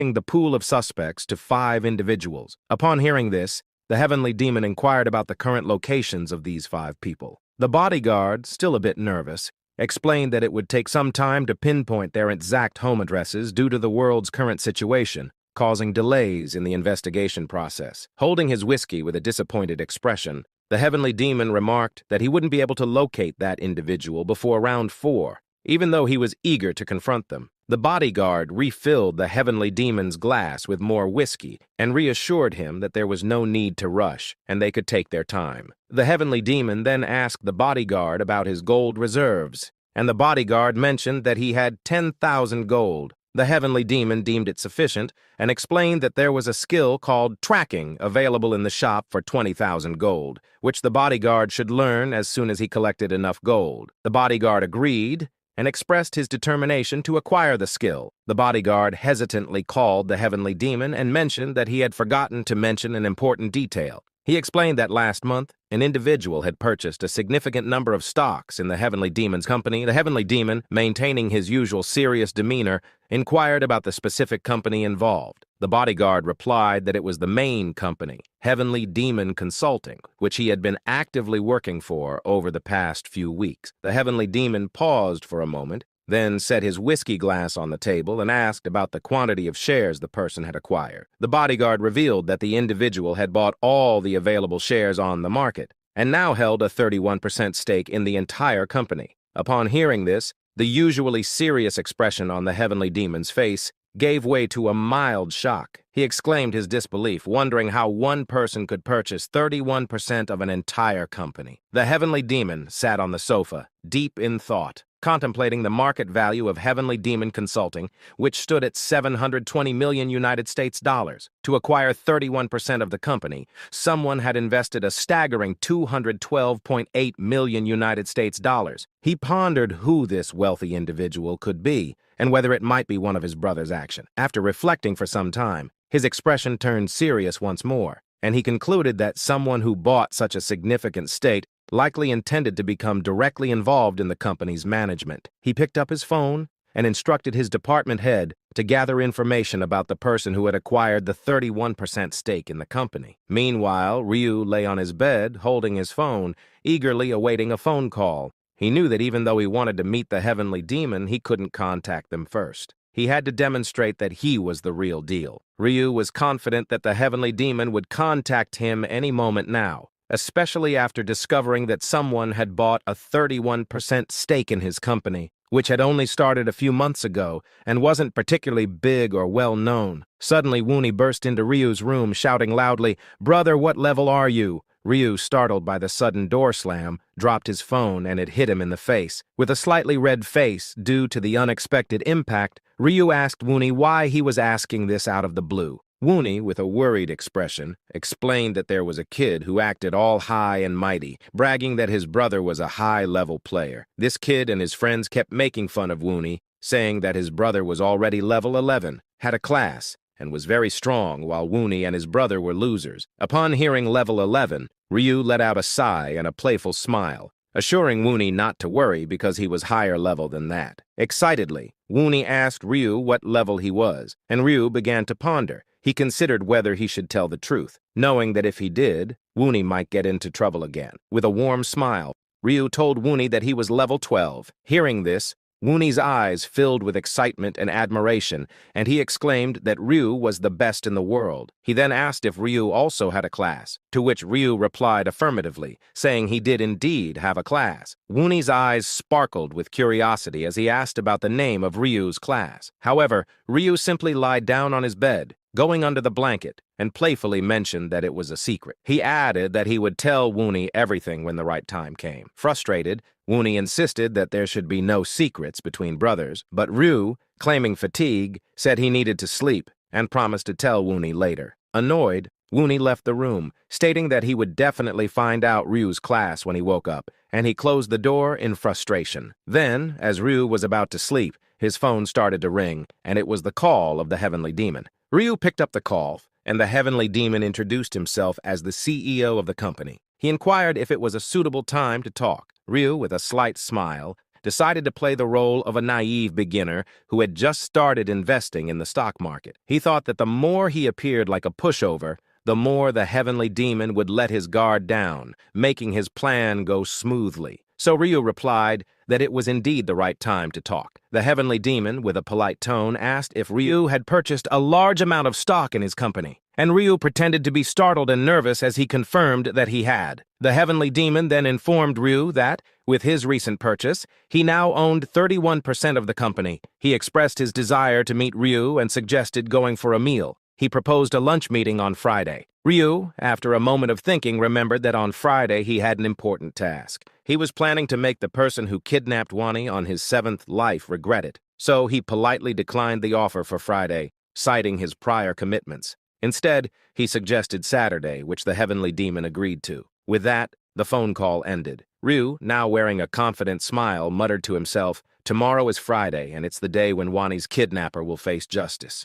the pool of suspects to 5 individuals. Upon hearing this, the heavenly demon inquired about the current locations of these 5 people. The bodyguard, still a bit nervous, explained that it would take some time to pinpoint their exact home addresses due to the world's current situation, causing delays in the investigation process. Holding his whiskey with a disappointed expression, the heavenly demon remarked that he wouldn't be able to locate that individual before round 4, even though he was eager to confront them. The bodyguard refilled the heavenly demon's glass with more whiskey and reassured him that there was no need to rush and they could take their time. The heavenly demon then asked the bodyguard about his gold reserves, and the bodyguard mentioned that he had 10,000 gold. The heavenly demon deemed it sufficient and explained that there was a skill called tracking available in the shop for 20,000 gold, which the bodyguard should learn as soon as he collected enough gold. The bodyguard agreed and expressed his determination to acquire the skill. The bodyguard hesitantly called the heavenly demon and mentioned that he had forgotten to mention an important detail. He explained that last month, an individual had purchased a significant number of stocks in the heavenly demon's company. The heavenly demon, maintaining his usual serious demeanor, inquired about the specific company involved. The bodyguard replied that it was the main company, Heavenly Demon Consulting, which he had been actively working for over the past few weeks. The heavenly demon paused for a moment, then set his whiskey glass on the table and asked about the quantity of shares the person had acquired. The bodyguard revealed that the individual had bought all the available shares on the market and now held a 31% stake in the entire company. Upon hearing this, the usually serious expression on the heavenly demon's face gave way to a mild shock. He exclaimed his disbelief, wondering how one person could purchase 31% of an entire company. The heavenly demon sat on the sofa, deep in thought, contemplating the market value of Heavenly Demon Consulting, which stood at 720 million United States dollars. To acquire 31% of the company, someone had invested a staggering 212.8 million United States dollars. He pondered who this wealthy individual could be and whether it might be one of his brother's actions. After reflecting for some time, his expression turned serious once more, and he concluded that someone who bought such a significant stake likely intended to become directly involved in the company's management. He picked up his phone and instructed his department head to gather information about the person who had acquired the 31% stake in the company. Meanwhile, Ryu lay on his bed, holding his phone, eagerly awaiting a phone call. He knew that even though he wanted to meet the heavenly demon, he couldn't contact them first. He had to demonstrate that he was the real deal. Ryu was confident that the heavenly demon would contact him any moment now, especially after discovering that someone had bought a 31% stake in his company, which had only started a few months ago and wasn't particularly big or well known. Suddenly, Woonie burst into Ryu's room, shouting loudly, "Brother, what level are you?" Ryu, startled by the sudden door slam, dropped his phone and it hit him in the face. With a slightly red face due to the unexpected impact, Ryu asked Woonie why he was asking this out of the blue. Woonie, with a worried expression, explained that there was a kid who acted all high and mighty, bragging that his brother was a high-level player. This kid and his friends kept making fun of Woonie, saying that his brother was already level 11, had a class, and was very strong while Woonie and his brother were losers. Upon hearing level 11, Ryu let out a sigh and a playful smile, assuring Woonie not to worry because he was higher level than that. Excitedly, Woonie asked Ryu what level he was, and Ryu began to ponder. He considered whether he should tell the truth, knowing that if he did, Woonie might get into trouble again. With a warm smile, Ryu told Woonie that he was level 12. Hearing this, Woonie's eyes filled with excitement and admiration, and he exclaimed that Ryu was the best in the world. He then asked if Ryu also had a class, to which Ryu replied affirmatively, saying he did indeed have a class. Woonie's eyes sparkled with curiosity as he asked about the name of Ryu's class. However, Ryu simply lied down on his bed, going under the blanket, and playfully mentioned that it was a secret. He added that he would tell Woonie everything when the right time came. Frustrated, Woonie insisted that there should be no secrets between brothers, but Ryu, claiming fatigue, said he needed to sleep and promised to tell Woonie later. Annoyed, Woonie left the room, stating that he would definitely find out Ryu's class when he woke up, and he closed the door in frustration. Then, as Ryu was about to sleep, his phone started to ring, and it was the call of the heavenly demon. Ryu picked up the call, and the heavenly demon introduced himself as the CEO of the company. He inquired if it was a suitable time to talk. Ryu, with a slight smile, decided to play the role of a naive beginner who had just started investing in the stock market. He thought that the more he appeared like a pushover, the more the heavenly demon would let his guard down, making his plan go smoothly. So Ryu replied that it was indeed the right time to talk. The heavenly demon, with a polite tone, asked if Ryu had purchased a large amount of stock in his company, and Ryu pretended to be startled and nervous as he confirmed that he had. The heavenly demon then informed Ryu that, with his recent purchase, he now owned 31% of the company. He expressed his desire to meet Ryu and suggested going for a meal. He proposed a lunch meeting on Friday. Ryu, after a moment of thinking, remembered that on Friday he had an important task. He was planning to make the person who kidnapped Wani on his 7th life regret it, so he politely declined the offer for Friday, citing his prior commitments. Instead, he suggested Saturday, which the heavenly demon agreed to. With that, the phone call ended. Ryu, now wearing a confident smile, muttered to himself, "Tomorrow is Friday, and it's the day when Wani's kidnapper will face justice."